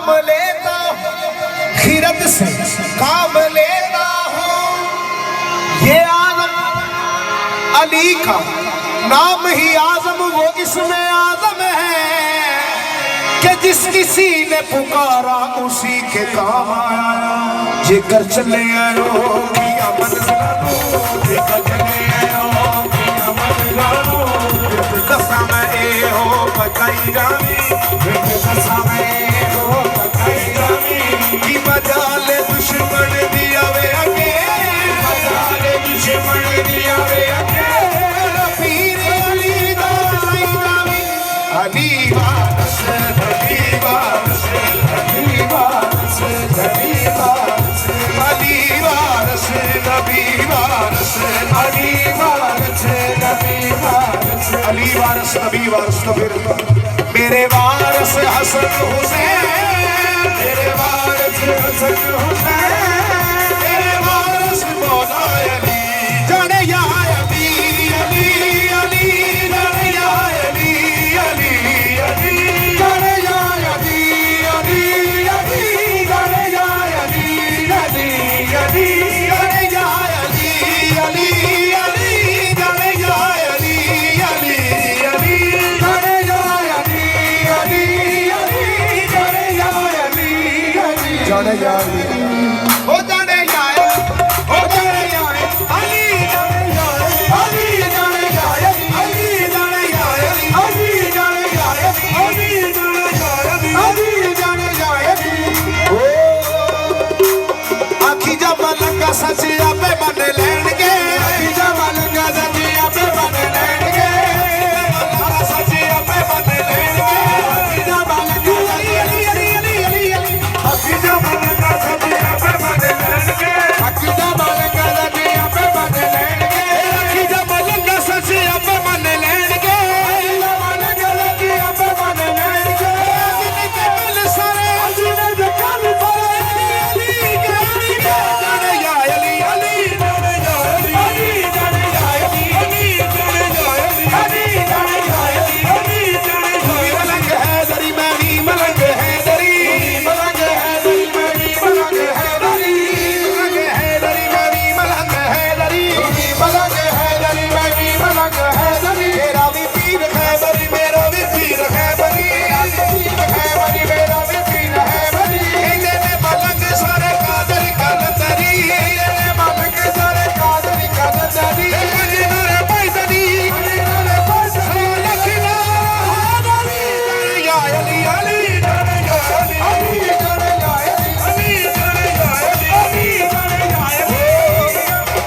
नाम लेता खिरत से काम लेता हूँ। ये आजम अली का नाम ही आजम वो इसमें आजम है कि जिस किसी ने पुकारा उसी के काम आया। जेकर चले आयो किया मन लानो, जेकर चले आयो किया मन लानो। दसा मैं ए हो बचाई रामी, दसा मैं ए हो बचाई रामी। की मजाले दुश्मन दिया वे अगे, मजाले दुश्मन दिया वे अगे। पीर अली दा रामी, अली वारस अली वारस अली वारस अली वारस अली वारस नबी वारस अली वारस नबी वारस अली वारस नबी वारस। तो फिर मेरे वारस हसन हुसैन, मेरे वारस हसन हुसैन, मेरे वारस मौला अली। जाने या अली अली अली जाने या अली अली अली जाने या अली अली अली जाने या अली अली अली जाने या अली अली अली जाने या अली अली अली जाने या अली अली अली जाने या अली अली जाने या अली ओ जाने या ओ जाने या अली जाने या अली जाने या अली जाने या अली जाने या अली जाने या अली जाने या अली। ओ आखी जब लगा सच आपे मन लेणगे, आखी जब लगा सच आपे मन लेणगे, सच आपे मन लेणगे। आखी जब लगा अली अली अली अली अली अली आखी जब लगा सच आपे मन लेणगे, आखी जब लगा सच आपे मन लेणगे। आखी जब लगा सच आपे मन लेणगे, आखी जब लगा आपे मन लेणगे। जिन्ने के दिल सारे जिन्ने के कान परे अली जाने या अली अली जाने या अली जाने या अली अली जाने या अली जाने या अली जाने या मलंग है दरी मैं भी मलंग है दरी, मलंग है दरी मैं भी मलंग है दरी, मलंग है दरी मैं भी मलंग है दरी, मलंग है दरी मैं भी मलंग है दरी। मेरा भी पीर है बरी, मेरा भी पीर है बरी, पीर है बरी, मेरा भी पीर है बरी। इन्हें मलंग सारे कादर कलंदरी, इन्हें मलंग सारे कादर कलंदरी। जिन्होंने पैदरी जिन्होंने पैदरी लखना दरी या अली अली जाने या अली अली जाने या अली जाने या अली जाने या अली।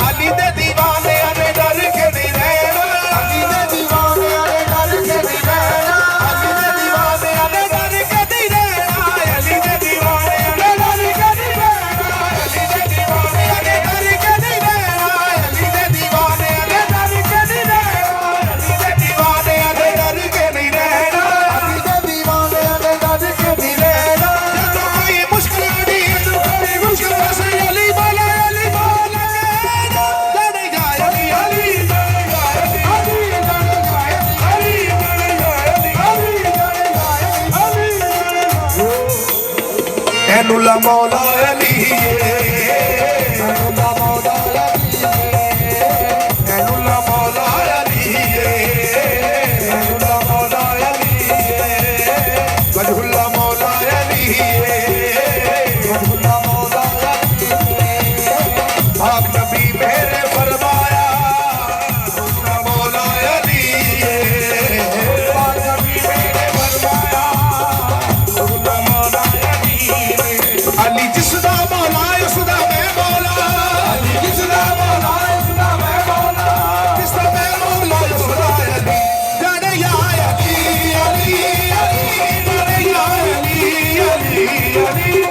अली दे दीवाने अने डर के नहीं रहना, अली दे दीवाने अने डर के नहीं रहना, अली दे दीवाने अने डर के नहीं रहना, अली दे दीवाने अने डर के नहीं रहना, अली दे दीवाने अने डर के नहीं रहना, अली दे दीवाने अने डर के नहीं रहना, अली दे दीवाने अने डर के नहीं रहना, अली दे दीवाने अने डर के नहीं रहना। जब कोई मुश्किल आनी, जब कोई मुश्किल से अली बोला जाने या अली अली जाने या अली जाने या अली जाने या अली जाने या अली जाने या। एनुल्ला मौला अली एनुल्ला मौला अली एनुल्ला मौला अली एनुल्ला मौला अली वजहुल्ला मौला अली वजहुल्ला मौला अली। आप नबी मेरे फरमाया वजहुल्ला मौला अली, आप नबी मेरे फरमाया वजहुल्ला मौला अली। अली जिसदा मौला उसदा मैं मौला, अली जिसदा मौला उसदा मैं मौला, जिसदा मैं मौला उसदा अली। जाने या अली अली अली जाने या अली अली अली